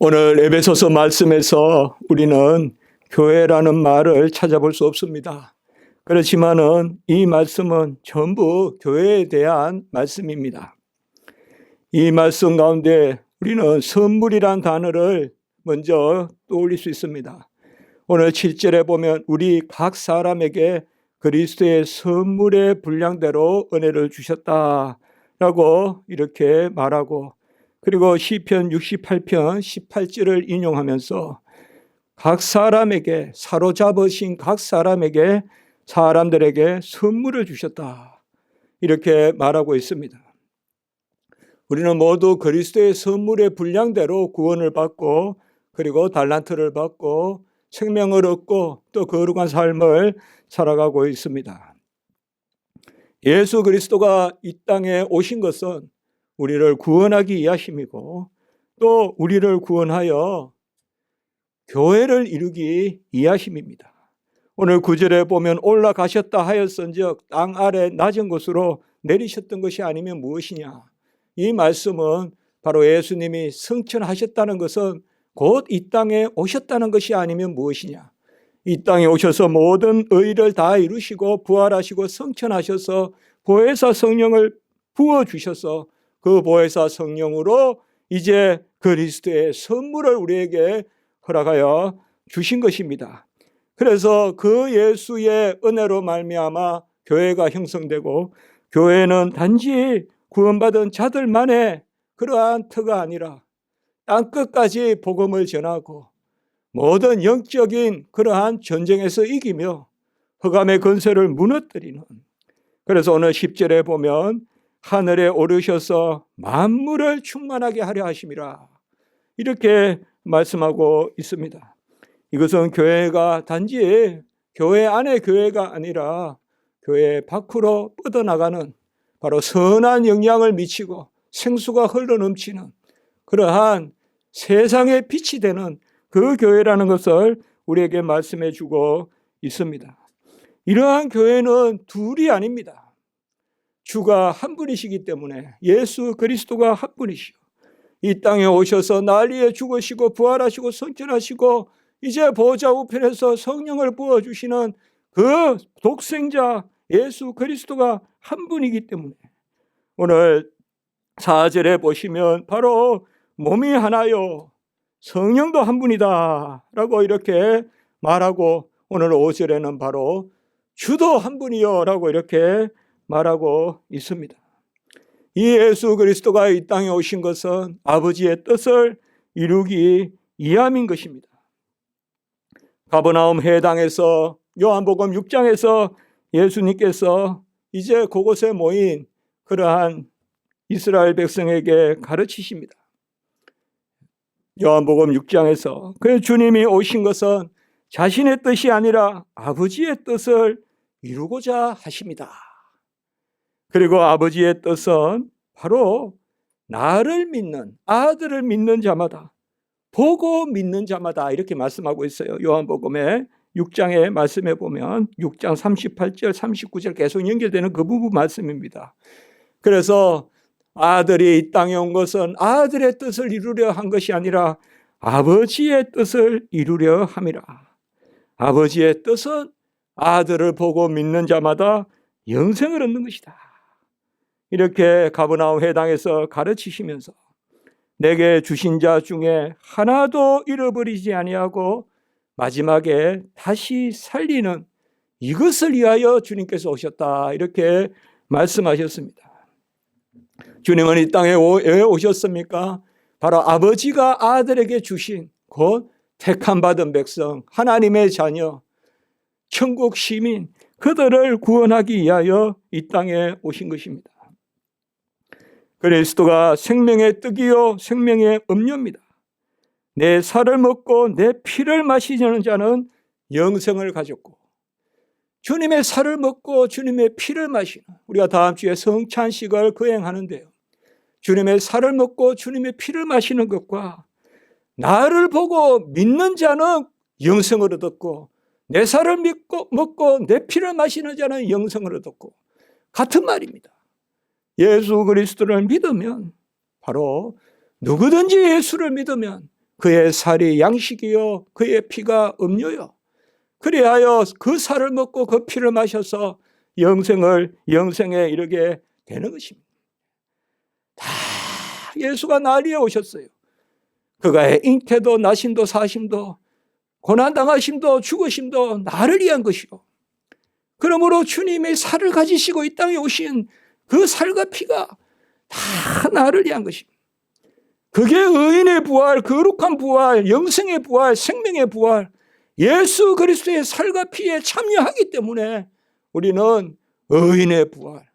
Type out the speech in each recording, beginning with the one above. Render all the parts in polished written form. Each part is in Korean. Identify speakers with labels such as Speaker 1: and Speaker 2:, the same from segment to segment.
Speaker 1: 오늘 에베소서 말씀에서 우리는 교회라는 말을 찾아볼 수 없습니다. 그렇지만은 이 말씀은 전부 교회에 대한 말씀입니다. 이 말씀 가운데 우리는 선물이란 단어를 먼저 떠올릴 수 있습니다. 오늘 7절에 보면 우리 각 사람에게 그리스도의 선물의 분량대로 은혜를 주셨다라고 이렇게 말하고, 그리고 시편 68편 18절을 인용하면서 각 사람에게, 사로잡으신 각 사람에게, 사람들에게 선물을 주셨다 이렇게 말하고 있습니다. 우리는 모두 그리스도의 선물의 분량대로 구원을 받고, 그리고 달란트를 받고 생명을 얻고 또 거룩한 삶을 살아가고 있습니다. 예수 그리스도가 이 땅에 오신 것은 우리를 구원하기 위하심이고, 또 우리를 구원하여 교회를 이루기 위하심입니다. 오늘 9절에 보면 올라가셨다 하였은즉 땅 아래 낮은 곳으로 내리셨던 것이 아니면 무엇이냐. 이 말씀은 바로 예수님이 승천하셨다는 것은 곧 이 땅에 오셨다는 것이 아니면 무엇이냐. 이 땅에 오셔서 모든 의를 다 이루시고 부활하시고 승천하셔서 보혜사 성령을 부어주셔서 그 보혜사 성령으로 이제 그리스도의 선물을 우리에게 허락하여 주신 것입니다. 그래서 그 예수의 은혜로 말미암아 교회가 형성되고, 교회는 단지 구원받은 자들만의 그러한 터가 아니라 땅끝까지 복음을 전하고 모든 영적인 그러한 전쟁에서 이기며 흑암의 권세를 무너뜨리는, 그래서 오늘 10절에 보면 하늘에 오르셔서 만물을 충만하게 하려 하심이라 이렇게 말씀하고 있습니다. 이것은 교회가 단지 교회 안의 교회가 아니라 교회 밖으로 뻗어나가는, 바로 선한 영향을 미치고 생수가 흘러넘치는 그러한 세상의 빛이 되는 그 교회라는 것을 우리에게 말씀해 주고 있습니다. 이러한 교회는 둘이 아닙니다. 주가 한 분이시기 때문에, 예수 그리스도가 한 분이시오. 이 땅에 오셔서 날 위해 죽으시고 부활하시고 승천하시고 이제 보좌 우편에서 성령을 부어주시는 그 독생자 예수 그리스도가 한 분이기 때문에, 오늘 4절에 보시면 바로 몸이 하나요 성령도 한 분이다 라고 이렇게 말하고, 오늘 5절에는 바로 주도 한 분이요 라고 이렇게 말하고 있습니다. 이 예수 그리스도가 이 땅에 오신 것은 아버지의 뜻을 이루기 위함인 것입니다. 가버나움 회당에서, 요한복음 6장에서 예수님께서 이제 그곳에 모인 그러한 이스라엘 백성에게 가르치십니다. 요한복음 6장에서 그 주님이 오신 것은 자신의 뜻이 아니라 아버지의 뜻을 이루고자 하십니다. 그리고 아버지의 뜻은 바로 나를 믿는, 아들을 믿는 자마다, 보고 믿는 자마다 이렇게 말씀하고 있어요. 요한복음의 6장의 말씀에 보면 6장 38절 39절 계속 연결되는 그 부분 말씀입니다. 그래서 아들이 이 땅에 온 것은 아들의 뜻을 이루려 한 것이 아니라 아버지의 뜻을 이루려 함이라. 아버지의 뜻은 아들을 보고 믿는 자마다 영생을 얻는 것이다. 이렇게 가버나움 회당에서 가르치시면서 내게 주신 자 중에 하나도 잃어버리지 아니하고 마지막에 다시 살리는 이것을 위하여 주님께서 오셨다 이렇게 말씀하셨습니다. 주님은 이 땅에 왜 오셨습니까? 바로 아버지가 아들에게 주신 곧 택함 받은 백성, 하나님의 자녀, 천국 시민, 그들을 구원하기 위하여 이 땅에 오신 것입니다. 그리스도가 생명의 떡이요 생명의 음료입니다. 내 살을 먹고 내 피를 마시는 자는 영생을 가졌고, 주님의 살을 먹고 주님의 피를 마시는, 우리가 다음 주에 성찬식을 거행하는데요, 주님의 살을 먹고 주님의 피를 마시는 것과 나를 보고 믿는 자는 영생을 얻었고, 내 살을 먹고 내 피를 마시는 자는 영생을 얻었고 같은 말입니다. 예수 그리스도를 믿으면, 바로 누구든지 예수를 믿으면 그의 살이 양식이요 그의 피가 음료요. 그리하여 그 살을 먹고 그 피를 마셔서 영생에 이르게 되는 것입니다. 다 예수가 날 위해 오셨어요. 그가 잉태도 나심도 사심도 고난당하심도 죽으심도 나를 위한 것이요. 그러므로 주님의 살을 가지시고 이 땅에 오신 그 살과 피가 다 나를 위한 것입니다. 그게 의인의 부활, 거룩한 부활, 영생의 부활, 생명의 부활, 예수 그리스도의 살과 피에 참여하기 때문에 우리는 의인의 부활,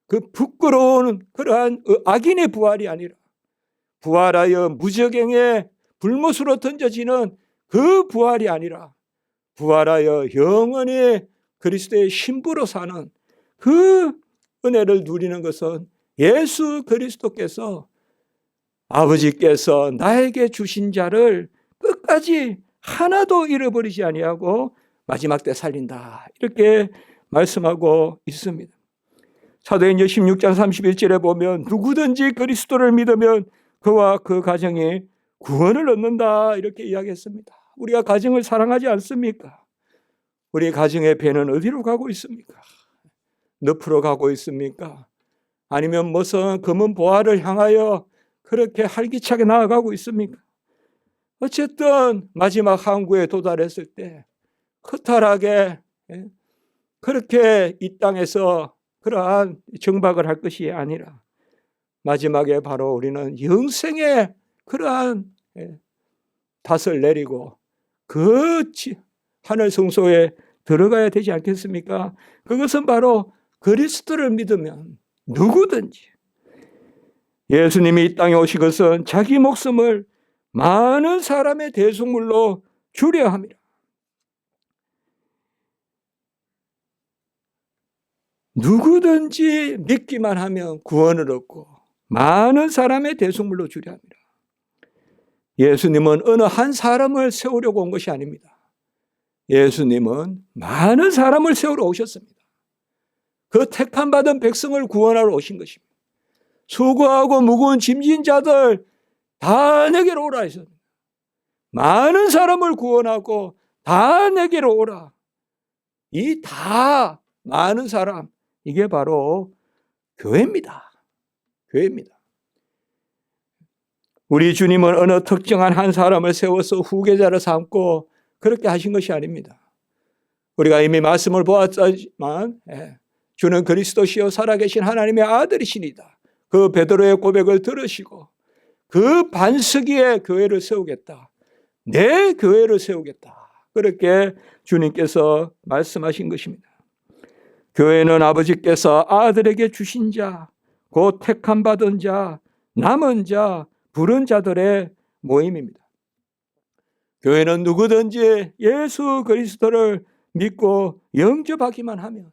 Speaker 1: 그 부끄러운 그러한 악인의 부활이 아니라 부활하여 무저갱에 불못으로 던져지는 그 부활이 아니라 부활하여 영원히 그리스도의 신부로 사는 그 은혜를 누리는 것은 예수 그리스도께서 아버지께서 나에게 주신 자를 끝까지 하나도 잃어버리지 아니하고 마지막 때 살린다, 이렇게 말씀하고 있습니다. 사도행전 16장 31절에 보면 누구든지 그리스도를 믿으면 그와 그 가정이 구원을 얻는다, 이렇게 이야기했습니다. 우리가 가정을 사랑하지 않습니까? 우리 가정의 배는 어디로 가고 있습니까? 늪으로 가고 있습니까? 아니면 무슨 검은 보화를 향하여 그렇게 활기차게 나아가고 있습니까? 어쨌든 마지막 항구에 도달했을 때 허탈하게 그렇게 이 땅에서 그러한 정박을 할 것이 아니라 마지막에 바로 우리는 영생의 그러한 닷을 내리고 그 하늘 성소에 들어가야 되지 않겠습니까? 그것은 바로 그리스도를 믿으면 누구든지, 예수님이 이 땅에 오신 것은 자기 목숨을 많은 사람의 대속물로 주려 함이라. 누구든지 믿기만 하면 구원을 얻고 많은 사람의 대속물로 주려 합니다. 예수님은 어느 한 사람을 세우려고 온 것이 아닙니다. 예수님은 많은 사람을 세우러 오셨습니다. 그 택함받은 백성을 구원하러 오신 것입니다. 수고하고 무거운 짐진 자들 다 내게로 오라 하셨습니다. 많은 사람을 구원하고 다 내게로 오라. 이 다 많은 사람, 이게 바로 교회입니다. 교회입니다. 우리 주님은 어느 특정한 한 사람을 세워서 후계자를 삼고 그렇게 하신 것이 아닙니다. 우리가 이미 말씀을 보았지만 주는 그리스도시요 살아계신 하나님의 아들이시니다. 그 베드로의 고백을 들으시고 그 반석위에 교회를 세우겠다, 내 교회를 세우겠다, 그렇게 주님께서 말씀하신 것입니다. 교회는 아버지께서 아들에게 주신 자, 곧 택함 받은 자, 남은 자, 부른 자들의 모임입니다. 교회는 누구든지 예수 그리스도를 믿고 영접하기만 하면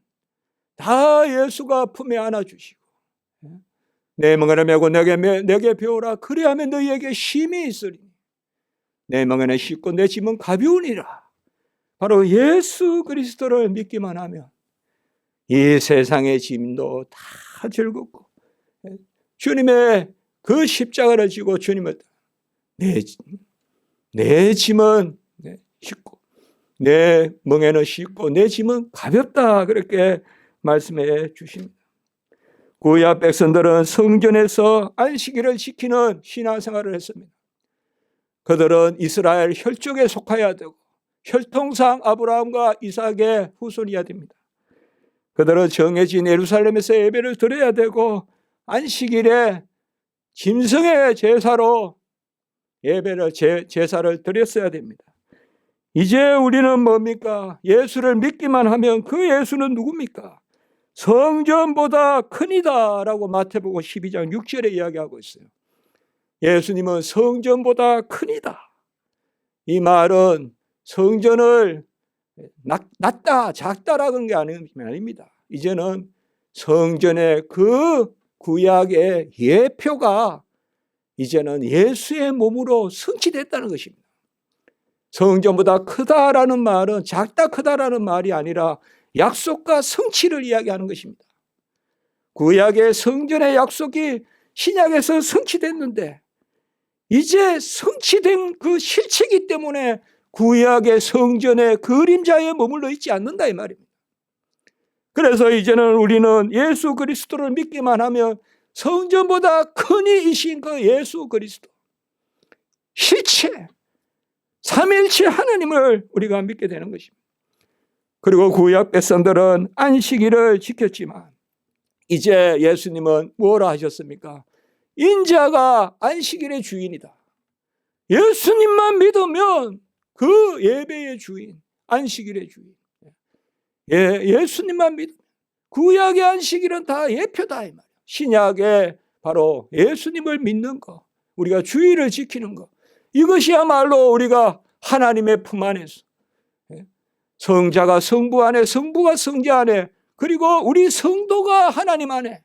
Speaker 1: 다 예수가 품에 안아주시고 내 멍에를 메고 내게 배우라, 그리하면 너희에게 쉼이 있으리니 내 멍에는 쉽고 내 짐은 가벼우니라. 바로 예수 그리스도를 믿기만 하면 이 세상의 짐도 다 즐겁고 주님의 그 십자가를 지고 주님을 내 짐은 쉽고 내 멍에는 쉽고 내 짐은 가볍다, 그렇게 말씀해 주십니다. 구약 백성들은 성전에서 안식일을 지키는 신앙생활을 했습니다. 그들은 이스라엘 혈족에 속하여야 되고 혈통상 아브라함과 이삭의 후손이어야 됩니다. 그들은 정해진 예루살렘에서 예배를 드려야 되고 안식일에 짐승의 제사로 예배를 제사를 드렸어야 됩니다. 이제 우리는 뭡니까? 예수를 믿기만 하면 그 예수는 누굽니까? 성전보다 크니다 라고 마태복음 12장 6절에 이야기하고 있어요. 예수님은 성전보다 크니다. 이 말은 성전을 낮다 작다라는 게 아닙니다. 이제는 성전의 그 구약의 예표가 이제는 예수의 몸으로 성취됐다는 것입니다. 성전보다 크다라는 말은 작다 크다라는 말이 아니라 약속과 성취를 이야기하는 것입니다. 구약의 성전의 약속이 신약에서 성취됐는데 이제 성취된 그 실체이기 때문에 구약의 성전의 그림자에 머물러 있지 않는다 이 말입니다. 그래서 이제는 우리는 예수 그리스도를 믿기만 하면 성전보다 크니 이신 그 예수 그리스도 실체 삼위일체 하나님을 우리가 믿게 되는 것입니다. 그리고 구약 백성들은 안식일을 지켰지만 이제 예수님은 뭐라 하셨습니까? 인자가 안식일의 주인이다. 예수님만 믿으면 그 예배의 주인, 안식일의 주인. 예수님만 믿으면 구약의 안식일은 다 예표다 이 말이야. 신약에 바로 예수님을 믿는 것, 우리가 주의를 지키는 것, 이것이야말로 우리가 하나님의 품 안에서 성자가 성부 안에, 성부가 성자 안에, 그리고 우리 성도가 하나님 안에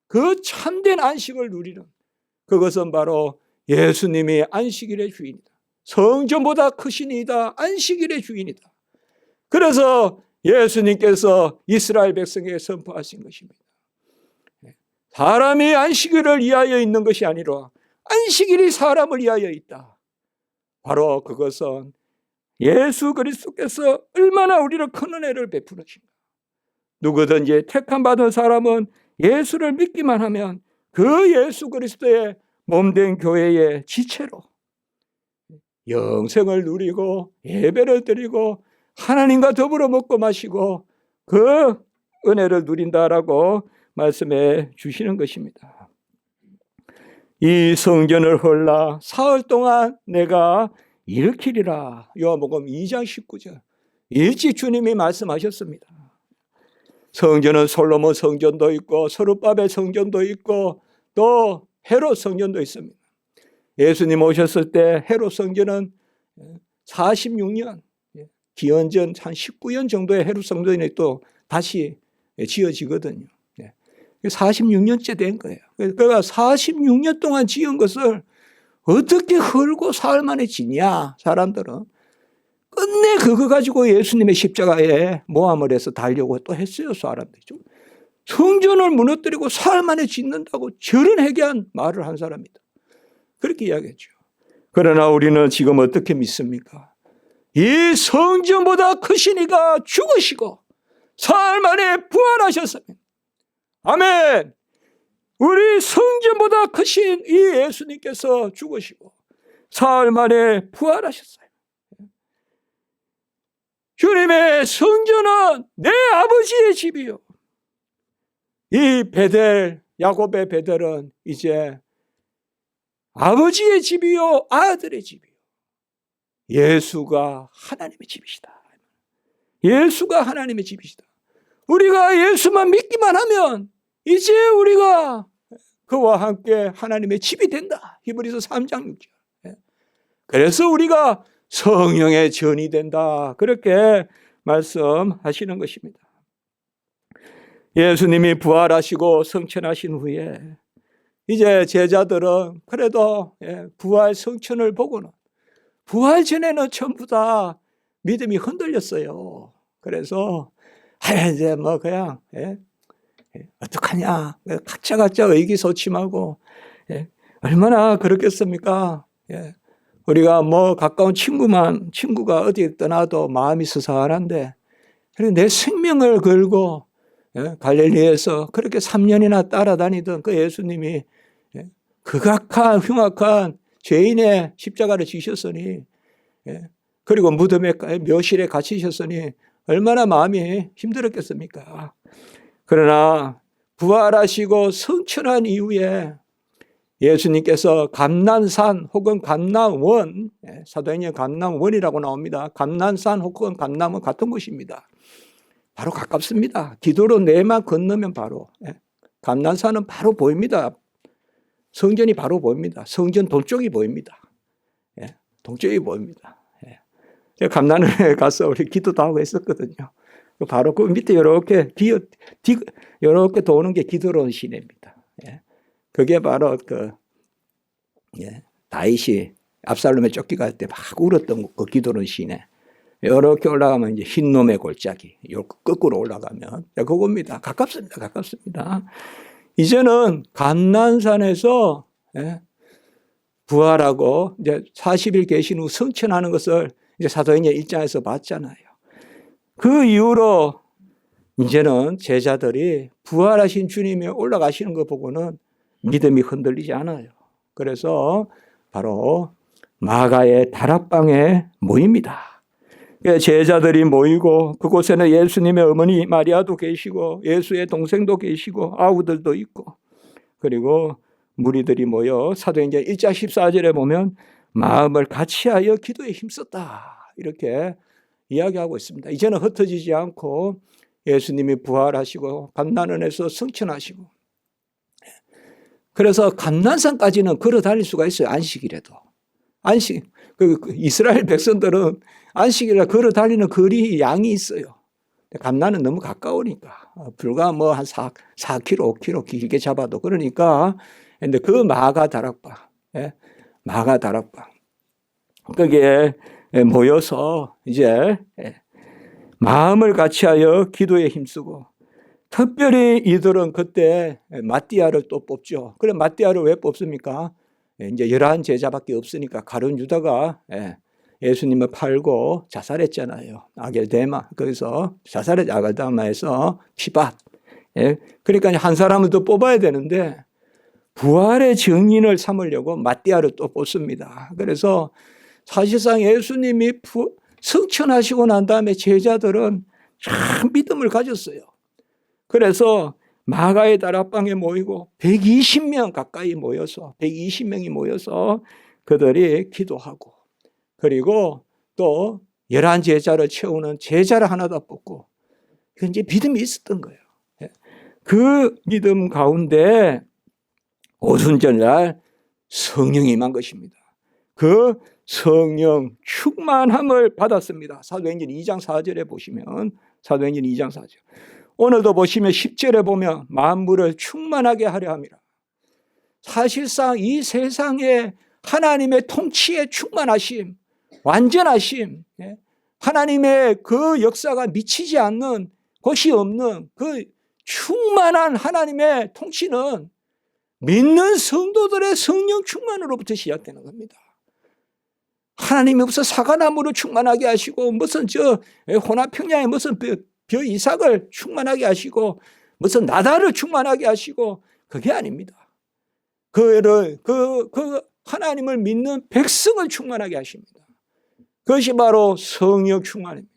Speaker 1: 그 참된 안식을 누리는, 그것은 바로 예수님이 안식일의 주인이다. 성전보다 크신 이다. 안식일의 주인이다. 그래서 예수님께서 이스라엘 백성에게 선포하신 것입니다. 사람이 안식일을 위하여 있는 것이 아니라 안식일이 사람을 위하여 있다. 바로 그것은 예수 그리스도께서 얼마나 우리를 큰 은혜를 베푸는가. 누구든지 택함받은 사람은 예수를 믿기만 하면 그 예수 그리스도의 몸된 교회의 지체로 영생을 누리고 예배를 드리고 하나님과 더불어 먹고 마시고 그 은혜를 누린다라고 말씀해 주시는 것입니다. 이 성전을 헐라 사흘 동안 내가 일으키리라. 요한복음 2장 19절. 일찍 주님이 말씀하셨습니다. 성전은 솔로몬 성전도 있고 서룹바벨 성전도 있고 또 헤롯 성전도 있습니다. 예수님 오셨을 때 헤롯 성전은 46년, 기원전 한 19년 정도의 헤롯 성전이 또 다시 지어지거든요. 46년째 된 거예요. 그러니까 46년 동안 지은 것을 어떻게 헐고 사흘 만에 지냐, 사람들은. 끝내 그거 가지고 예수님의 십자가에 모함을 해서 달려고 또 했어요, 사람들이. 성전을 무너뜨리고 사흘 만에 짓는다고 저런 해괴한 말을 한 사람이다. 그렇게 이야기했죠. 그러나 우리는 지금 어떻게 믿습니까? 이 성전보다 크신 이가 죽으시고 사흘 만에 부활하셨습니다. 아멘. 우리 성전보다 크신 이 예수님께서 죽으시고 사흘 만에 부활하셨어요. 주님의 성전은 내 아버지의 집이요. 이 베델, 야곱의 베델은 이제 아버지의 집이요, 아들의 집이요. 예수가 하나님의 집이시다. 예수가 하나님의 집이시다. 우리가 예수만 믿기만 하면 이제 우리가 그와 함께 하나님의 집이 된다. 히브리서 3장 6절. 그래서 우리가 성령의 전이 된다. 그렇게 말씀하시는 것입니다. 예수님이 부활하시고 성천하신 후에 이제 제자들은 그래도 부활 성천을 보고는 부활 전에는 전부 다 믿음이 흔들렸어요. 그래서 이제 뭐 그냥 어떡하냐, 각자 의기소침하고 얼마나 그렇겠습니까? 우리가 뭐 가까운 친구가 어디 떠나도 마음이 서산한데 내 생명을 걸고 갈릴리에서 그렇게 3년이나 따라다니던 그 예수님이 극악한 흉악한 죄인의 십자가를 지셨으니, 그리고 무덤에 묘실에 갇히셨으니 얼마나 마음이 힘들었겠습니까? 그러나 부활하시고 성천한 이후에 예수님께서 감난산 혹은 감난원, 사도행전 감난원이라고 나옵니다. 감난산 혹은 감난원 같은 곳입니다. 바로 가깝습니다. 기도로 내만 건너면 바로 감난산은 바로 보입니다. 성전이 바로 보입니다. 성전 동쪽이 보입니다. 동쪽이 보입니다. 감난원에 가서 우리 기도도 하고 했었거든요. 바로 그 밑에 이렇게 이렇게 도는 게 기도로운 시내입니다. 그게 바로 다윗이 압살롬에 쫓겨갈 때 막 울었던 그 기도로운 시내. 이렇게 올라가면 이제 흰놈의 골짜기, 거꾸로 올라가면 그겁니다. 가깝습니다. 이제는 감난산에서 부활하고 이제 40일 계신 후 승천하는 것을 이제 사도행전 1장에서 봤잖아요. 그 이후로 이제는 제자들이 부활하신 주님이 올라가시는 거 보고는 믿음이 흔들리지 않아요. 그래서 바로 마가의 다락방에 모입니다. 제자들이 모이고 그곳에는 예수님의 어머니 마리아도 계시고 예수의 동생도 계시고 아우들도 있고, 그리고 무리들이 모여 사도행전 1장 14절에 보면 마음을 같이하여 기도에 힘썼다 이렇게 이야기하고 있습니다. 이제는 흩어지지 않고 예수님이 부활하시고 감난원에서 승천하시고, 그래서 감난산까지는 걸어 다닐 수가 있어요. 안식일에도. 안식, 이스라엘 백성들은 안식일에 걸어 다니는 거리 양이 있어요. 감난은 너무 가까우니까 불과 뭐 한 4km, 5km 길게 잡아도 그러니까. 근데 그 마가 다락방, 마가 다락방 거기에 모여서 이제 마음을 같이하여 기도에 힘쓰고, 특별히 이들은 그때 마띠아를 또 뽑죠. 그래 마띠아를 왜 뽑습니까? 이제 11 제자밖에 없으니까 가룟 유다가 예수님을 팔고 자살했잖아요. 아겔데마. 거기서 자살했 아겔데마에서 피밭. 그러니까 한 사람을 더 뽑아야 되는데 부활의 증인을 삼으려고 마띠아를 또 뽑습니다. 그래서 사실상 예수님이 승천하시고 난 다음에 제자들은 참 믿음을 가졌어요. 그래서 마가의 다락방에 모이고 120명 가까이 모여서 120명이 모여서 그들이 기도하고, 그리고 또 11 제자를 채우는 제자를 하나 더 뽑고, 이제 믿음이 있었던 거예요. 그 믿음 가운데 오순절날 성령이 임한 것입니다. 그 성령 충만함을 받았습니다. 사도행전 2장 4절에 보시면, 사도행전 2장 4절. 오늘도 보시면 10절에 보면 만물을 충만하게 하려 함이라. 사실상 이 세상에 하나님의 통치에 충만하심, 완전하심, 하나님의 그 역사가 미치지 않는 것이 없는 그 충만한 하나님의 통치는 믿는 성도들의 성령 충만으로부터 시작되는 겁니다. 하나님이 무슨 사과나무를 충만하게 하시고 무슨 호남평양에 무슨 벼 이삭을 충만하게 하시고 무슨 나달을 충만하게 하시고 그게 아닙니다. 그 하나님을 믿는 백성을 충만하게 하십니다. 그것이 바로 성령 충만입니다.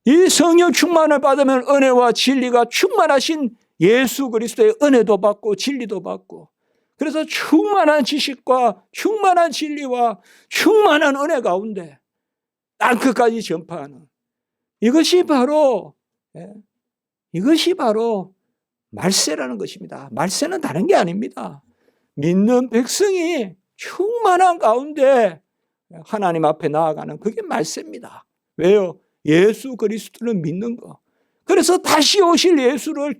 Speaker 1: 이 성령 충만을 받으면 은혜와 진리가 충만하신 예수 그리스도의 은혜도 받고 진리도 받고, 그래서 충만한 지식과 충만한 진리와 충만한 은혜 가운데 땅끝까지 전파하는 이것이 바로 말세라는 것입니다. 말세는 다른 게 아닙니다. 믿는 백성이 충만한 가운데 하나님 앞에 나아가는 그게 말세입니다. 왜요? 예수 그리스도를 믿는 거. 그래서 다시 오실 예수를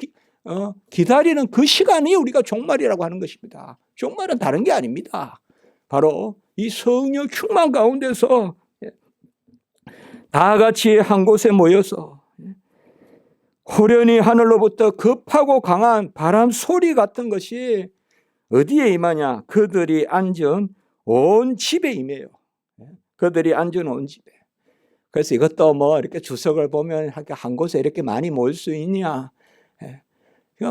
Speaker 1: 기다리는 그 시간이 우리가 종말이라고 하는 것입니다. 종말은 다른 게 아닙니다. 바로 이 성령 충만 가운데서 다 같이 한 곳에 모여서 호련히 하늘로부터 급하고 강한 바람 소리 같은 것이 어디에 임하냐? 그들이 앉은 온 집에 임해요. 그들이 앉은 온 집에. 그래서 이것도 뭐 이렇게 주석을 보면 한 곳에 이렇게 많이 모일 수 있냐?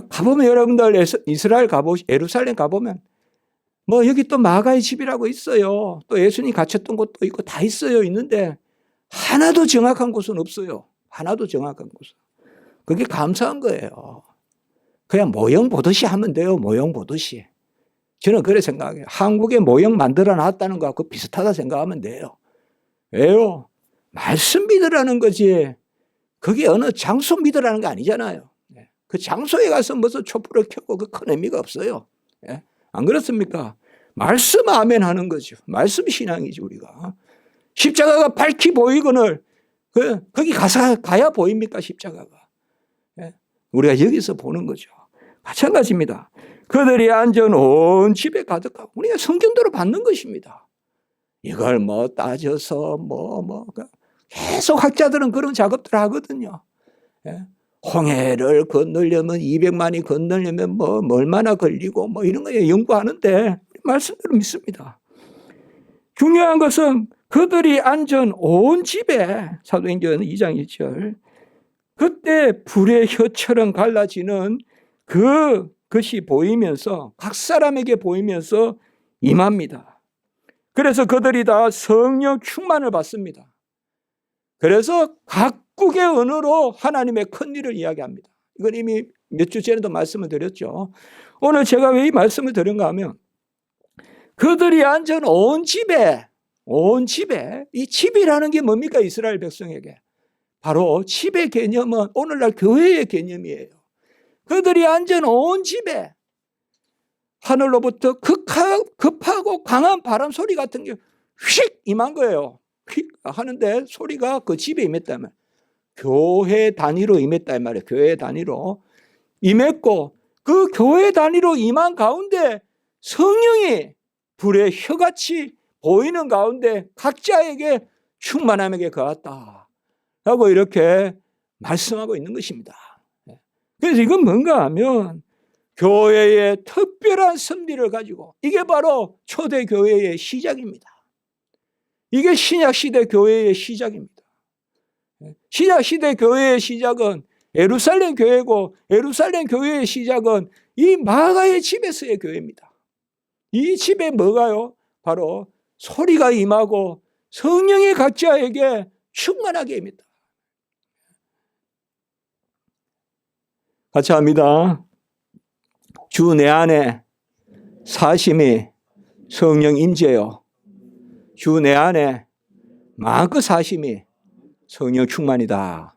Speaker 1: 가보면 여러분들 이스라엘 예루살렘 가보면 뭐 여기 또 마가의 집이라고 있어요. 또 예수님이 갇혔던 곳도 있고 다 있어요. 있는데 하나도 정확한 곳은 없어요. 하나도 정확한 곳은. 그게 감사한 거예요. 그냥 모형 보듯이 하면 돼요. 모형 보듯이. 저는 그래 생각해요. 한국에 모형 만들어 놨다는 거하고 비슷하다 생각하면 돼요. 왜요? 말씀 믿으라는 거지. 그게 어느 장소 믿으라는 거 아니잖아요. 그 장소에 가서 무슨 촛불을 켜고 그 큰 의미가 없어요. 안 그렇습니까? 말씀 아멘 하는 거죠. 말씀 신앙이지 우리가. 십자가가 밝히 보이거늘 거기 가야 보입니까 십자가가. 우리가 여기서 보는 거죠. 마찬가지입니다. 그들이 앉은 온 집에 가득하고 우리가 성경대로 받는 것입니다. 이걸 뭐 따져서 계속 학자들은 그런 작업들을 하거든요. 홍해를 건너려면 200만이 건너려면 뭐 얼마나 걸리고 뭐 이런 거 연구하는데 말씀대로 믿습니다. 중요한 것은 그들이 앉은 온 집에, 사도행전 2장 1절, 그때 불의 혀처럼 갈라지는 그것이 보이면서, 각 사람에게 보이면서 임합니다. 그래서 그들이 다 성령 충만을 받습니다. 그래서 각국의 언어로 하나님의 큰 일을 이야기합니다. 이건 이미 몇 주 전에도 말씀을 드렸죠. 오늘 제가 왜 이 말씀을 드린가 하면, 그들이 앉은 온 집에, 이 집이라는 게 뭡니까? 이스라엘 백성에게. 바로 집의 개념은 오늘날 교회의 개념이에요. 그들이 앉은 온 집에 하늘로부터 급하고 강한 바람 소리 같은 게 휙 임한 거예요. 휙 하는데 소리가 그 집에 임했단 말이에요. 교회 단위로 임했단 말이에요. 교회 단위로 임했고, 그 교회 단위로 임한 가운데 성령이 불의 혀같이 보이는 가운데 각자에게 충만함에게 거했다 라고 이렇게 말씀하고 있는 것입니다. 그래서 이건 뭔가 하면 교회의 특별한 섭리를 가지고, 이게 바로 초대교회의 시작입니다. 이게 신약시대 교회의 시작입니다. 신약시대 교회의 시작은 예루살렘 교회고, 예루살렘 교회의 시작은 이 마가의 집에서의 교회입니다. 이 집에 뭐가요? 바로 소리가 임하고 성령이 각자에게 충만하게 임했다. 같이 합니다. 주 내 안에 사심이 성령 임재요. 주 내 안에 마음껏 사심이 성령 충만이다.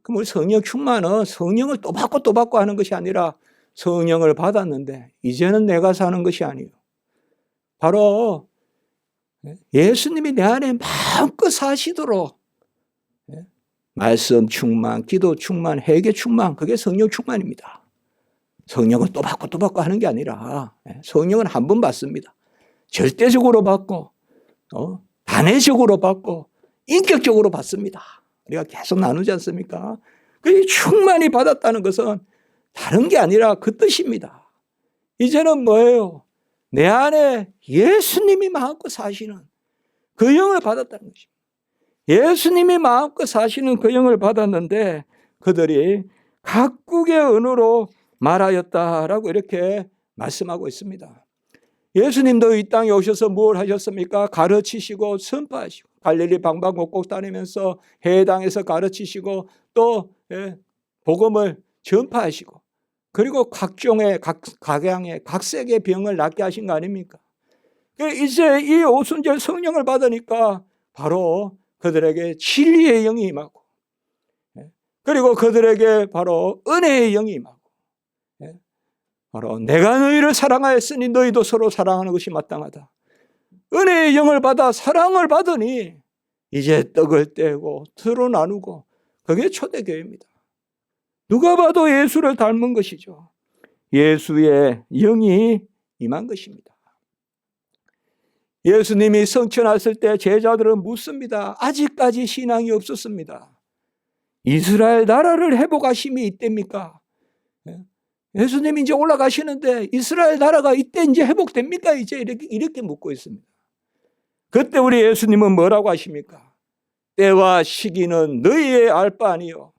Speaker 1: 그럼 우리 성령 충만은 성령을 또 받고 하는 것이 아니라, 성령을 받았는데 이제는 내가 사는 것이 아니에요. 바로 예수님이 내 안에 마음껏 사시도록 말씀 충만, 기도 충만, 회개 충만, 그게 성령 충만입니다. 성령을 또 받고 하는 게 아니라, 성령은 한 번 받습니다. 절대적으로 받고, 단회적으로 받고, 인격적으로 받습니다. 우리가 계속 나누지 않습니까? 그 충만히 받았다는 것은 다른 게 아니라 그 뜻입니다. 이제는 뭐예요? 내 안에 예수님이 마음껏 사시는 그 영을 받았다는 것입니다. 예수님이 마음껏 사시는 그 영을 받았는데 그들이 각국의 언어로 말하였다라고 이렇게 말씀하고 있습니다. 예수님도 이 땅에 오셔서 뭘 하셨습니까? 가르치시고 선포하시고, 갈릴리 방방곡곡 다니면서 해당에서 가르치시고, 또 복음을 전파하시고, 그리고 각종의 각양의 각색의 병을 낫게 하신 거 아닙니까? 이제 이 오순절 성령을 받으니까 바로 그들에게 진리의 영이 임하고, 그리고 그들에게 바로 은혜의 영이 임하고, 바로 내가 너희를 사랑하였으니 너희도 서로 사랑하는 것이 마땅하다. 은혜의 영을 받아 사랑을 받으니 이제 떡을 떼고 서로 나누고, 그게 초대교회입니다. 누가 봐도 예수를 닮은 것이죠. 예수의 영이 임한 것입니다. 예수님이 성천하실 때 제자들은 묻습니다. 아직까지 신앙이 없었습니다. 이스라엘 나라를 회복하심이 이때입니까? 예수님이 이제 올라가시는데 이스라엘 나라가 이때 이제 회복됩니까? 이제 이렇게 묻고 있습니다. 그때 우리 예수님은 뭐라고 하십니까? 때와 시기는 너희의 알 바 아니요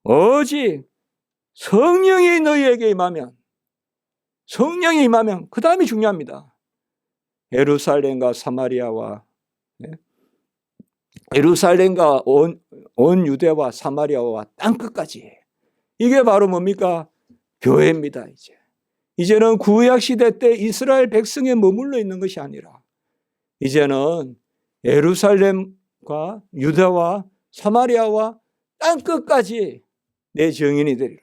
Speaker 1: 오직 성령이 너희에게 임하면, 성령이 임하면, 그 다음이 중요합니다. 예루살렘과 사마리아와, 예루살렘과 온 유대와 사마리아와 땅끝까지, 이게 바로 뭡니까? 교회입니다. 이제는 구약 시대 때 이스라엘 백성에 머물러 있는 것이 아니라, 이제는 예루살렘과 유다와 사마리아와 땅끝까지 내 증인이 되리라.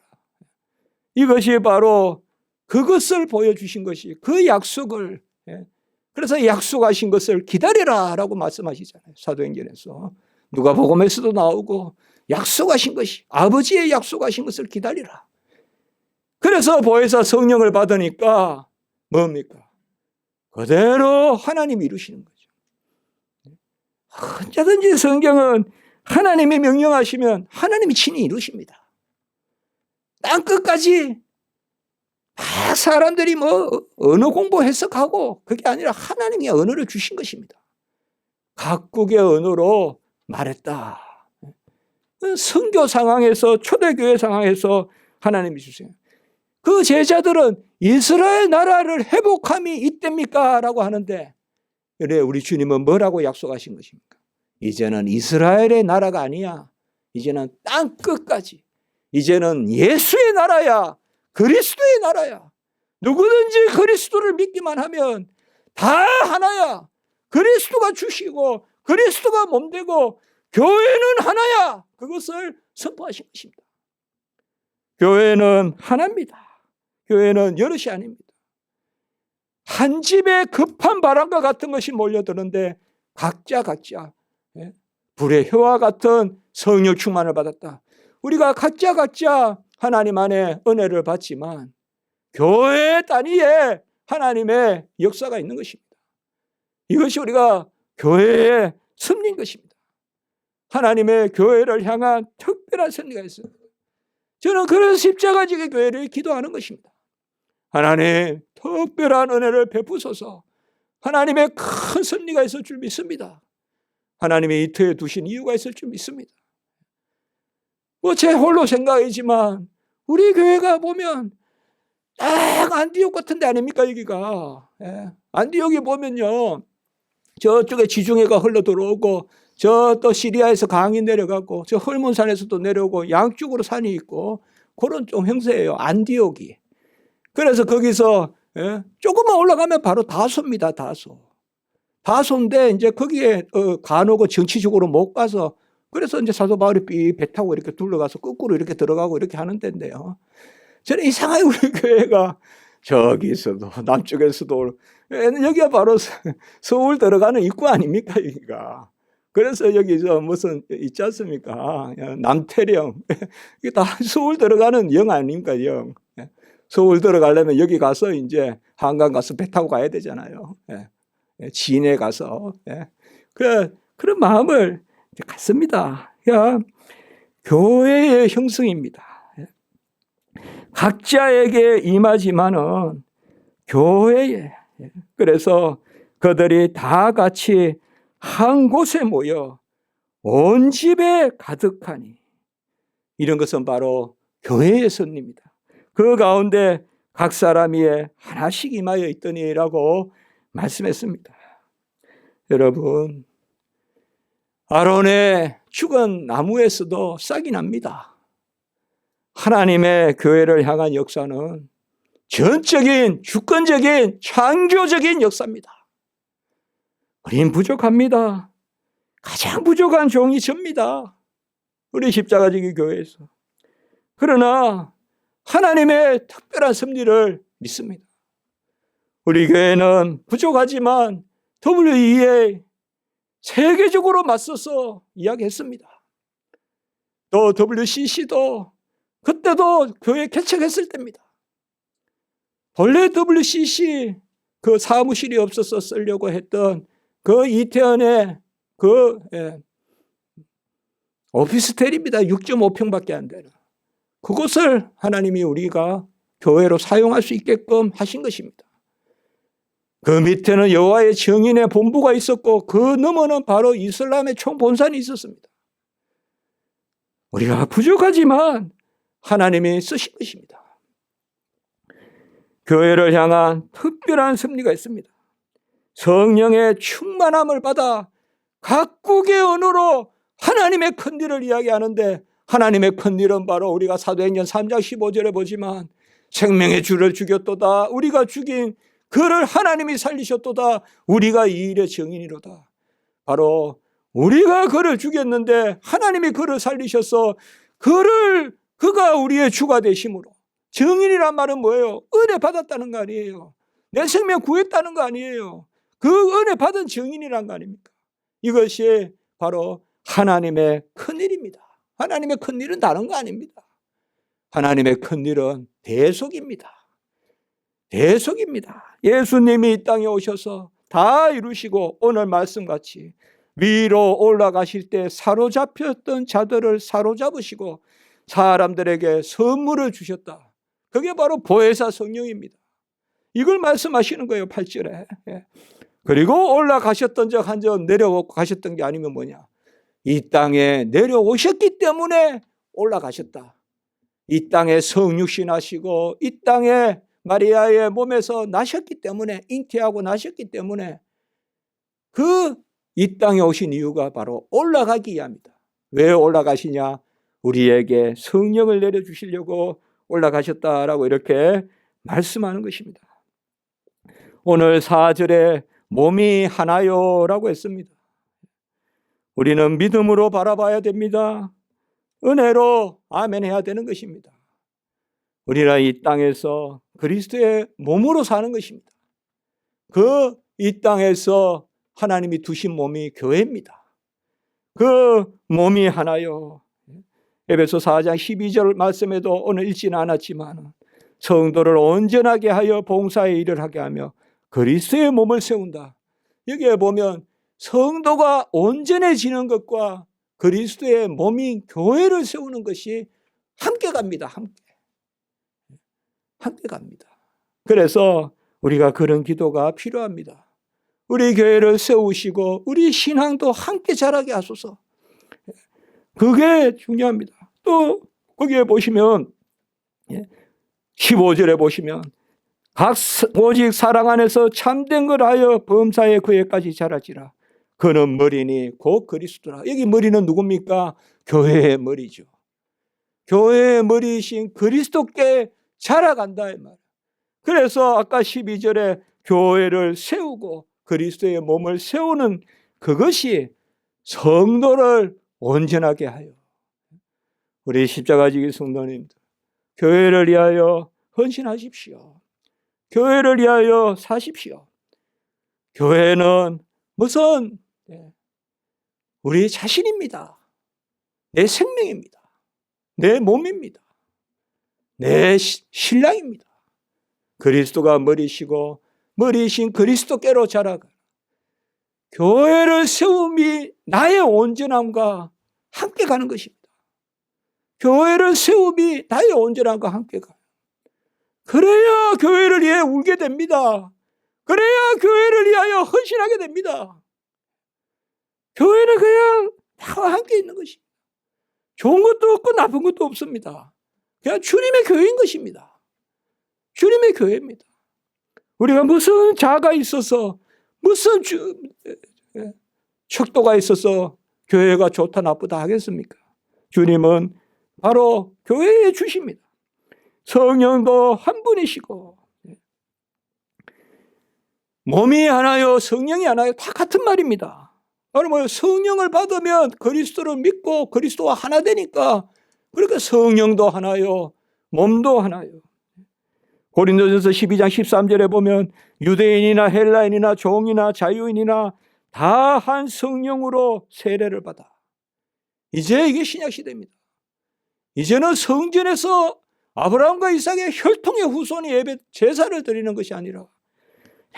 Speaker 1: 이것이 바로 그것을 보여주신 것이, 그 약속을, 그래서 약속하신 것을 기다리라 라고 말씀하시잖아요. 사도행전에서 누가복음에서도 나오고, 약속하신 것이, 아버지의 약속하신 것을 기다리라. 그래서 보혜사 성령을 받으니까 뭡니까? 그대로 하나님이 이루시는 거죠. 언제든지 성경은 하나님이 명령하시면 하나님이 친히 이루십니다. 땅끝까지 막 사람들이 뭐 언어 공부 해석하고 그게 아니라 하나님이 언어를 주신 것입니다. 각국의 언어로 말했다. 선교 상황에서, 초대교회 상황에서 하나님이 주세요. 그 제자들은 이스라엘 나라를 회복함이 이때입니까? 라고 하는데, 그래, 우리 주님은 뭐라고 약속하신 것입니까? 이제는 이스라엘의 나라가 아니야. 이제는 땅 끝까지. 이제는 예수의 나라야. 그리스도의 나라야. 누구든지 그리스도를 믿기만 하면 다 하나야. 그리스도가 주시고 그리스도가 몸되고 교회는 하나야. 그것을 선포하신 것입니다. 교회는 하나입니다. 교회는 여럿이 아닙니다. 한 집에 급한 바람과 같은 것이 몰려드는데 각자 불의 혀와 같은 성령 충만을 받았다. 우리가 각자 하나님 안에 은혜를 받지만 교회 단위에 하나님의 역사가 있는 것입니다. 이것이 우리가 교회의 승리인 것입니다. 하나님의 교회를 향한 특별한 승리가 있습니다. 저는 그래서 십자가지기 교회를 기도하는 것입니다. 하나님 특별한 은혜를 베푸소서. 하나님의 큰 승리가 있을 줄 믿습니다. 하나님의 이 터에 두신 이유가 있을 줄 믿습니다. 뭐 제 홀로 생각이지만 우리 교회가 보면 딱 안디옥 같은 데 아닙니까 여기가. 안디옥이 보면요, 저쪽에 지중해가 흘러 들어오고 저 또 시리아에서 강이 내려가고 저 헐몬산에서도 내려오고 양쪽으로 산이 있고 그런 좀 형세예요, 안디옥이. 그래서 거기서 조금만 올라가면 바로 다소입니다. 다소인데 이제 거기에 간호고 정치적으로 못 가서, 그래서 이제 사도 바울이 배 타고 이렇게 둘러가서 거꾸로 이렇게 들어가고 이렇게 하는 데인데요. 저는 이상하게 우리 교회가 저기서도 남쪽에서도, 여기가 바로 서울 들어가는 입구 아닙니까 여기가. 그래서 여기서 무슨 있지 않습니까? 남태령. 이게 다 서울 들어가는 영 아닙니까, 영. 서울 들어가려면 여기 가서 이제 한강 가서 배 타고 가야 되잖아요. 진해 가서. 그런 마음을 갖습니다. 교회의 형성입니다. 각자에게 임하지만은 교회에. 그래서 그들이 다 같이 한 곳에 모여 온 집에 가득하니, 이런 것은 바로 교회의 선입니다. 그 가운데 각 사람이 하나씩 임하여 있더니라고 말씀했습니다. 여러분, 아론의 죽은 나무에서도 싹이 납니다. 하나님의 교회를 향한 역사는 전적인, 주권적인, 창조적인 역사입니다. 우린 부족합니다. 가장 부족한 종이 접니다. 우리 십자가지기 교회에서. 그러나 하나님의 특별한 섭리를 믿습니다. 우리 교회는 부족하지만 WEA 세계적으로 맞서서 이야기했습니다. 또 WCC도 그때도 교회 개척했을 때입니다. 본래 WCC 그 사무실이 없어서 쓰려고 했던 그 이태원의 오피스텔입니다. 6.5평밖에 안 되는. 그것을 하나님이 우리가 교회로 사용할 수 있게끔 하신 것입니다. 그 밑에는 여호와의 정인의 본부가 있었고 그 너머는 바로 이슬람의 총본산이 있었습니다. 우리가 부족하지만 하나님이 쓰신 것입니다. 교회를 향한 특별한 섭리가 있습니다. 성령의 충만함을 받아 각국의 언어로 하나님의 큰 일을 이야기하는데, 하나님의 큰 일은 바로 우리가 사도행전 3장 15절에 보지만 생명의 주를 죽였도다. 우리가 죽인 그를 하나님이 살리셨도다. 우리가 이 일의 증인이로다. 바로 우리가 그를 죽였는데 하나님이 그를 살리셔서 그가 우리의 주가 되심으로. 증인이란 말은 뭐예요? 은혜 받았다는 거 아니에요. 내 생명 구했다는 거 아니에요. 그 은혜 받은 증인이란 거 아닙니까? 이것이 바로 하나님의 큰일입니다. 하나님의 큰일은 다른 거 아닙니다. 하나님의 큰일은 대속입니다. 대속입니다. 예수님이 이 땅에 오셔서 다 이루시고 오늘 말씀같이 위로 올라가실 때 사로잡혔던 자들을 사로잡으시고 사람들에게 선물을 주셨다. 그게 바로 보혜사 성령입니다. 이걸 말씀하시는 거예요. 8절에. 그리고 올라가셨던 적 한 적 내려가셨던 게 아니면 뭐냐, 이 땅에 내려오셨기 때문에 올라가셨다. 이 땅에 성육신하시고 이 땅에 마리아의 몸에서 나셨기 때문에, 잉태하고 나셨기 때문에 이 땅에 오신 이유가 바로 올라가기 위함이다. 왜 올라가시냐? 우리에게 성령을 내려주시려고 올라가셨다라고 이렇게 말씀하는 것입니다. 오늘 4절에 몸이 하나요 라고 했습니다. 우리는 믿음으로 바라봐야 됩니다. 은혜로 아멘 해야 되는 것입니다. 우리는 이 땅에서 그리스도의 몸으로 사는 것입니다. 이 땅에서 하나님이 두신 몸이 교회입니다. 그 몸이 하나요. 에베소 4장 12절 말씀에도 오늘 읽지는 않았지만, 성도를 온전하게 하여 봉사의 일을 하게 하며 그리스도의 몸을 세운다. 여기에 보면 성도가 온전해지는 것과 그리스도의 몸인 교회를 세우는 것이 함께 갑니다. 함께 갑니다. 그래서 우리가 그런 기도가 필요합니다. 우리 교회를 세우시고 우리 신앙도 함께 자라게 하소서. 그게 중요합니다. 또 거기에 보시면 15절에 보시면 오직 사랑 안에서 참된 걸 하여 범사의 그에까지 자라지라. 그는 머리니 곧 그리스도라. 여기 머리는 누굽니까? 교회의 머리죠. 교회의 머리이신 그리스도께 자라간다 이 말. 그래서 아까 12절에 교회를 세우고 그리스도의 몸을 세우는 그것이 성도를 온전하게 하여, 우리 십자가지기 성도님들 교회를 위하여 헌신하십시오. 교회를 위하여 사십시오. 교회는 무슨 우리 자신입니다. 내 생명입니다. 내 몸입니다. 내 신랑입니다. 그리스도가 머리시고 머리이신 그리스도께로 자라가 교회를 세움이 나의 온전함과 함께 가는 것입니다. 교회를 세움이 나의 온전함과 함께 가요. 그래야 교회를 위해 울게 됩니다. 그래야 교회를 위하여 헌신하게 됩니다. 교회는 그냥 나와 함께 있는 것입니다. 좋은 것도 없고 나쁜 것도 없습니다. 그냥 주님의 교회인 것입니다. 주님의 교회입니다. 우리가 무슨 자가 있어서, 무슨 척도가 있어서 교회가 좋다 나쁘다 하겠습니까? 주님은 바로 교회의 주십니다. 성령도 한 분이시고, 몸이 하나요 성령이 하나요 다 같은 말입니다. 바로 뭐예요? 성령을 받으면 그리스도를 믿고 그리스도와 하나 되니까, 그러니까 성령도 하나요 몸도 하나요. 고린도전서 12장 13절에 보면 유대인이나 헬라인이나 종이나 자유인이나 다 한 성령으로 세례를 받아. 이제 이게 신약시대입니다. 이제는 성전에서 아브라함과 이삭의 혈통의 후손이 예배 제사를 드리는 것이 아니라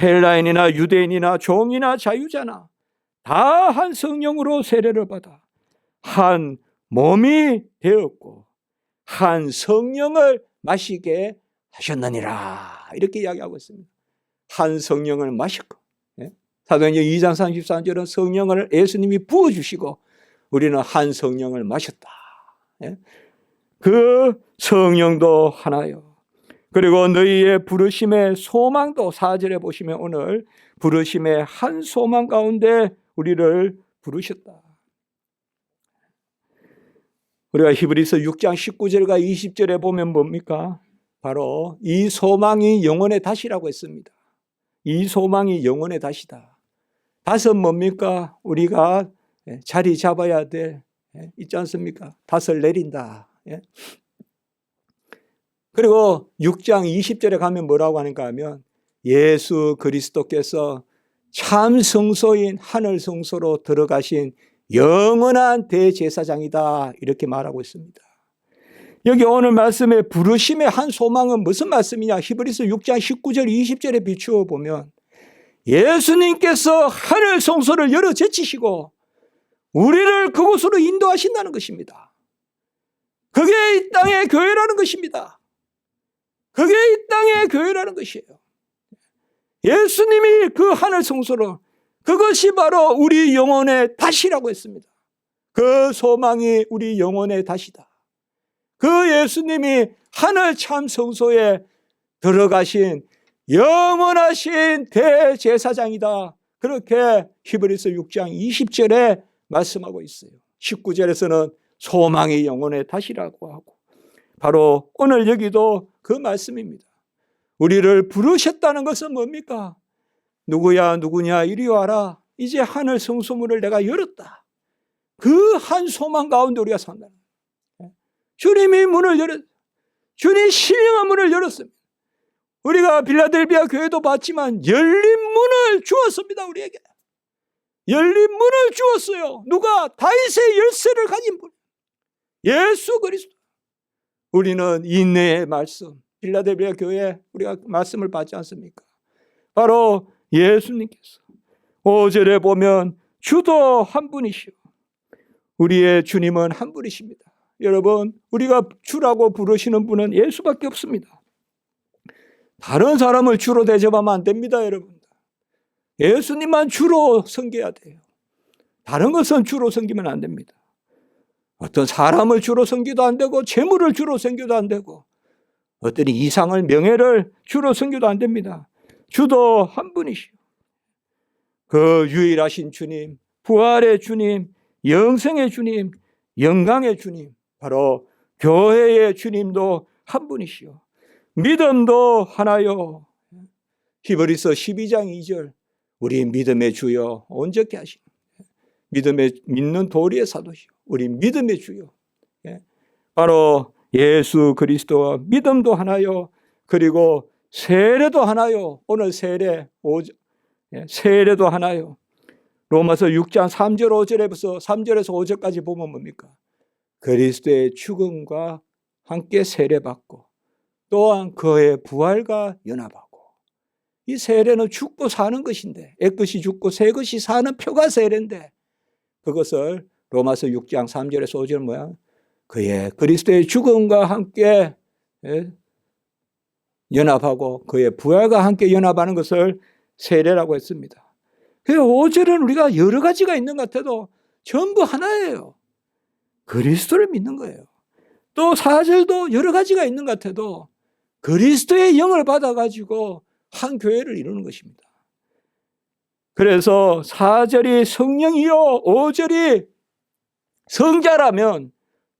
Speaker 1: 헬라인이나 유대인이나 종이나 자유자나 다 한 성령으로 세례를 받아 한 몸이 되었고 한 성령을 마시게 하셨느니라. 이렇게 이야기하고 있습니다. 한 성령을 마셨고, 사도행전 2장 33절은 성령을 예수님이 부어주시고 우리는 한 성령을 마셨다. 그 성령도 하나요. 그리고 너희의 부르심의 소망도 4절에 보시면 오늘 부르심의 한 소망 가운데 우리를 부르셨다. 우리가 히브리서 6장 19절과 20절에 보면 뭡니까? 바로 이 소망이 영원의 다시라고 했습니다. 이 소망이 영원의 다시다. 닷은 뭡니까? 우리가 자리 잡아야 될, 있지 않습니까? 닷을 내린다. 그리고 6장 20절에 가면 뭐라고 하는가 하면 예수 그리스도께서 참 성소인 하늘 성소로 들어가신 영원한 대제사장이다. 이렇게 말하고 있습니다. 여기 오늘 말씀의 부르심의 한 소망은 무슨 말씀이냐? 히브리서 6장 19절 20절에 비추어 보면 예수님께서 하늘 성소를 열어 제치시고 우리를 그곳으로 인도하신다는 것입니다. 그게 이 땅의 교회라는 것입니다. 그게 이 땅의 교회라는 것이에요. 예수님이 그 하늘 성소로, 그것이 바로 우리 영혼의 다시라고 했습니다. 그 소망이 우리 영혼의 다시다. 그 예수님이 하늘 참 성소에 들어가신 영원하신 대제사장이다. 그렇게 히브리서 6장 20절에 말씀하고 있어요. 19절에서는 소망이 영혼의 다시라고 하고, 바로 오늘 여기도 그 말씀입니다. 우리를 부르셨다는 것은 뭡니까? 누구야 누구냐 이리 와라. 이제 하늘 성소문을 내가 열었다. 그 한 소망 가운데 우리가 산다. 주님이 문을 열었, 주님 신령한 문을 열었습니다. 우리가 빌라델비아 교회도 봤지만 열린 문을 주었습니다. 우리에게 열린 문을 주었어요. 누가? 다윗의 열쇠를 가진 분, 예수 그리스도. 우리는 인내의 말씀, 빌라델비아 교회 우리가 말씀을 받지 않습니까? 바로 예수님께서 5절에 보면 주도 한 분이시오. 우리의 주님은 한 분이십니다. 여러분, 우리가 주라고 부르시는 분은 예수밖에 없습니다. 다른 사람을 주로 대접하면 안 됩니다, 여러분. 예수님만 주로 섬겨야 돼요. 다른 것은 주로 섬기면 안 됩니다. 어떤 사람을 주로 섬기도 안 되고, 재물을 주로 섬기도 안 되고, 어떤 이상을, 명예를 주로 섬기도 안 됩니다. 주도 한 분이시오. 그 유일하신 주님, 부활의 주님, 영생의 주님, 영광의 주님, 바로 교회의 주님도 한 분이시오. 믿음도 하나요. 히브리서 12장 2절, 우리 믿음의 주여 온전케 하시오. 믿는 도리의 사도시오. 우리 믿음의 주여. 바로 예수 그리스도와 믿음도 하나요. 그리고 세례도 하나요. 오늘 세례도 하나요. 로마서 6장 3절 5절에서 3절에서 5절까지 보면 뭡니까? 그리스도의 죽음과 함께 세례받고 또한 그의 부활과 연합하고. 이 세례는 죽고 사는 것인데, 옛것이 죽고 새 것이 사는 표가 세례인데, 그것을 로마서 6장 3절에서 5절 뭐야? 그의 그리스도의 죽음과 함께 연합하고 그의 부활과 함께 연합하는 것을 세례라고 했습니다. 그 5절은 우리가 여러 가지가 있는 것 같아도 전부 하나예요. 그리스도를 믿는 거예요. 또 4절도 여러 가지가 있는 것 같아도 그리스도의 영을 받아가지고 한 교회를 이루는 것입니다. 그래서 4절이 성령이요 5절이 성자라면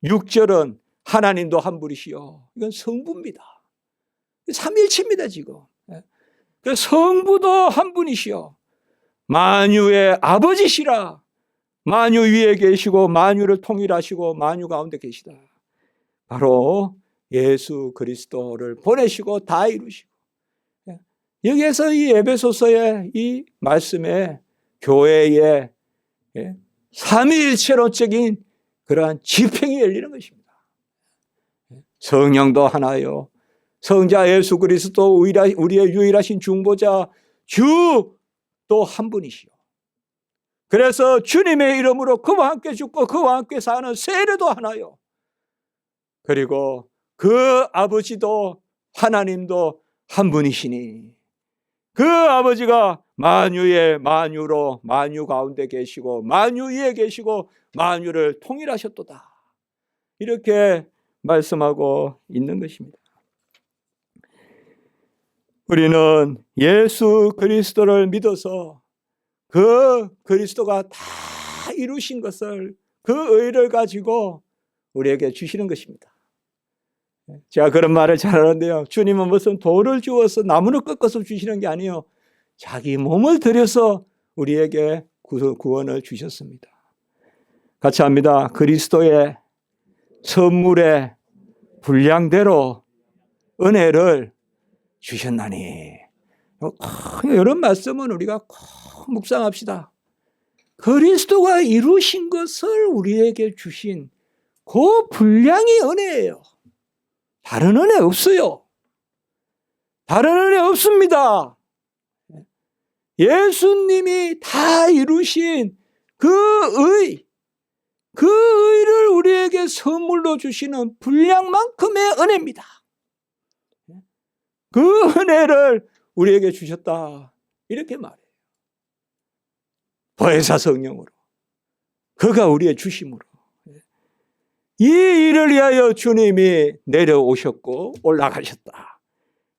Speaker 1: 6절은 하나님도 한 분이시요. 이건 성부입니다. 삼일체입니다 지금. 성부도 한 분이시요. 만유의 아버지시라. 만유 위에 계시고 만유를 통일하시고 만유 가운데 계시다. 바로 예수 그리스도를 보내시고 다 이루시고. 여기에서 이 에베소서의 이 말씀에 교회의 삼위일체론적인 그러한 집행이 열리는 것입니다. 성령도 하나요. 성자 예수 그리스도 우리의 유일하신 중보자 주 또 한 분이시요. 그래서 주님의 이름으로 그와 함께 죽고 그와 함께 사는 세례도 하나요. 그리고 그 아버지도 하나님도 한 분이시니 그 아버지가 만유의 만유로 만유 가운데 계시고 만유 위에 계시고 만유를 통일하셨도다. 이렇게 말씀하고 있는 것입니다. 우리는 예수 그리스도를 믿어서 그 그리스도가 다 이루신 것을, 그 의를 가지고 우리에게 주시는 것입니다. 제가 그런 말을 잘 하는데요. 주님은 무슨 돌을 주어서 나무를 꺾어서 주시는 게 아니에요. 자기 몸을 들여서 우리에게 구원을 주셨습니다. 같이 합니다. 그리스도의 선물의 분량대로 은혜를 주셨나니. 이런 말씀은 우리가 꼭 묵상합시다. 그리스도가 이루신 것을 우리에게 주신 그 분량이 은혜예요. 다른 은혜 없어요. 다른 은혜 없습니다. 예수님이 다 이루신 그 의를 우리에게 선물로 주시는 분량만큼의 은혜입니다. 그 은혜를 우리에게 주셨다. 이렇게 말해요. 보혜사 성령으로. 그가 우리의 주심으로. 이 일을 위하여 주님이 내려오셨고 올라가셨다.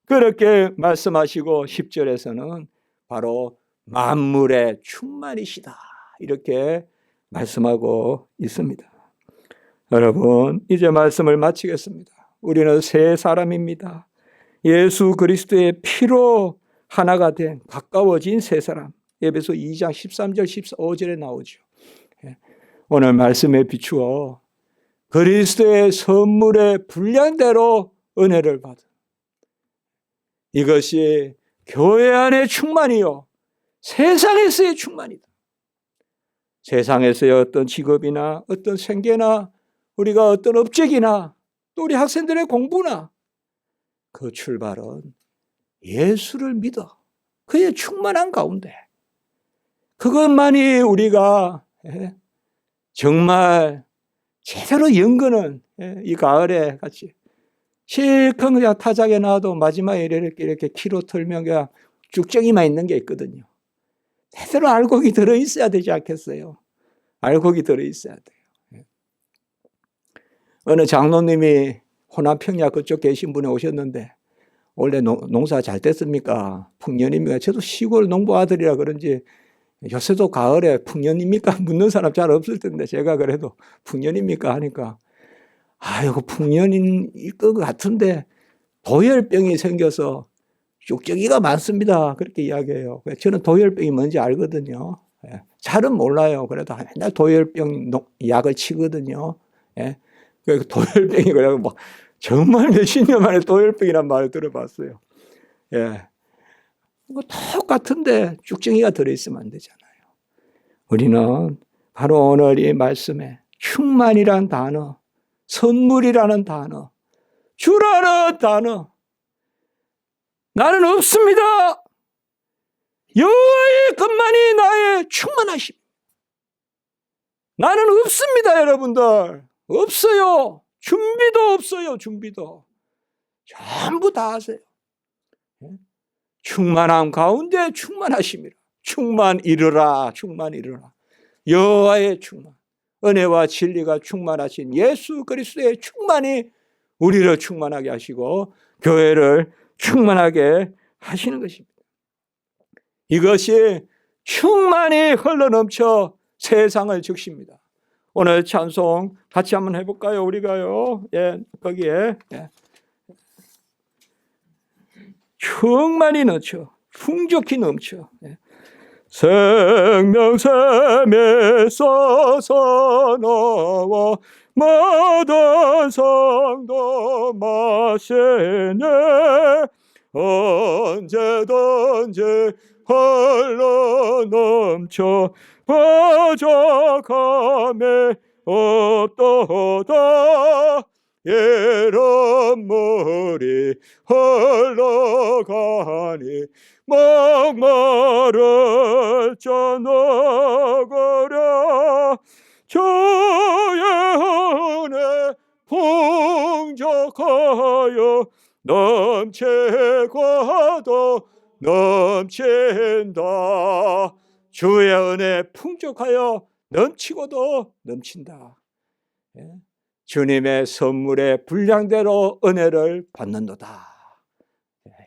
Speaker 1: 그렇게 말씀하시고 10절에서는 바로 만물의 충만이시다. 이렇게 말씀하고 있습니다. 여러분, 이제 말씀을 마치겠습니다. 우리는 새 사람입니다. 예수 그리스도의 피로 하나가 된 가까워진 새 사람. 에베소 2장 13절 15절에 나오죠. 오늘 말씀에 비추어 그리스도의 선물의 분량대로 은혜를 받은 이것이 교회 안의 충만이요 세상에서의 충만이다. 세상에서의 어떤 직업이나 어떤 생계나 우리가 어떤 업적이나 또 우리 학생들의 공부나 그 출발은 예수를 믿어 그의 충만한 가운데 그것만이 우리가 정말 제대로 연근은 이 가을에 같이 실컷 그냥 타작에 나와도 마지막에 이렇게 키로 털면 그냥 쭉정이만 있는 게 있거든요. 제대로 알곡이 들어있어야 되지 않겠어요? 알곡이 들어있어야 돼요. 어느 장로님이 호남 평야 그쪽 계신 분이 오셨는데 원래 농사 잘 됐습니까? 풍년입니까? 저도 시골 농부 아들이라 그런지 요새도 가을에 풍년입니까? 묻는 사람 잘 없을 텐데 제가 그래도 풍년입니까? 하니까 이거 풍년인 것 같은데 도열병이 생겨서 쭉정이가 많습니다. 그렇게 이야기해요. 저는 도열병이 뭔지 알거든요. 잘은 몰라요. 그래도 맨날 도열병 약을 치거든요. 도열병이 그래서 뭐 정말 몇십 년 만에 도열병이란 말을 들어봤어요. 똑같은데 쭉정이가 들어있으면 안 되잖아요. 우리는 바로 오늘 이 말씀에 충만이라는 단어, 선물이라는 단어, 주라는 단어, 나는 없습니다. 여호와의 것만이 나의 충만하심. 나는 없습니다, 여러분들. 없어요. 준비도 없어요, 준비도. 전부 다 하세요. 충만함 가운데 충만하심이라. 충만 이르라, 충만 이르라. 여호와의 충만, 은혜와 진리가 충만하신 예수 그리스도의 충만이 우리를 충만하게 하시고 교회를 충만하게 하시는 것입니다. 이것이 충만히 흘러넘쳐 세상을 적십니다. 오늘 찬송 같이 한번 해볼까요? 우리가요. 거기에 충만히 넘쳐, 풍족히 넘쳐. 생명샘에 쏟아 나와 모든 성도 마시네. 언제든지 흘러넘쳐 부족함에 없도다. 이런 물이 흘러가니 목마를 저녁으려. 주의 은혜 풍족하여 넘치고도 넘친다. 주의 은혜 풍족하여 넘치고도 넘친다. 주님의 선물의 분량대로 은혜를 받는도다.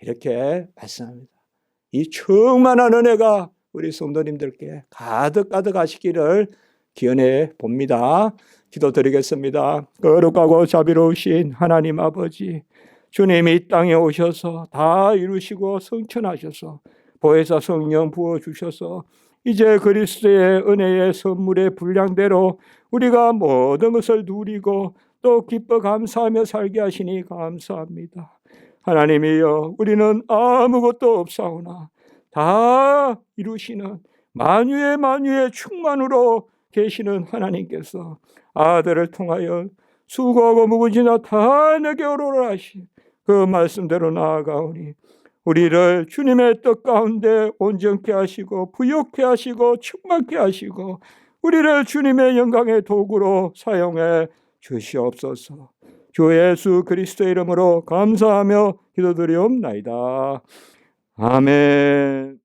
Speaker 1: 이렇게 말씀합니다. 이 충만한 은혜가 우리 성도님들께 가득 하시기를 기원해 봅니다. 기도드리겠습니다. 거룩하고 자비로우신 하나님 아버지, 주님이 이 땅에 오셔서 다 이루시고 성천하셔서 보혜사 성령 부어주셔서 이제 그리스도의 은혜의 선물의 분량대로 우리가 모든 것을 누리고 또 기뻐 감사하며 살게 하시니 감사합니다. 하나님이여, 우리는 아무것도 없사오나 다 이루시는 만유의 충만으로 계시는 하나님께서 아들을 통하여 수고하고 무거지나 다 내게 오로라 하신 그 말씀대로 나아가오니 우리를 주님의 뜻 가운데 온전케 하시고 부욕케 하시고 충만케 하시고 우리를 주님의 영광의 도구로 사용해 주시옵소서. 주 예수 그리스도의 이름으로 감사하며 기도드리옵나이다. 아멘.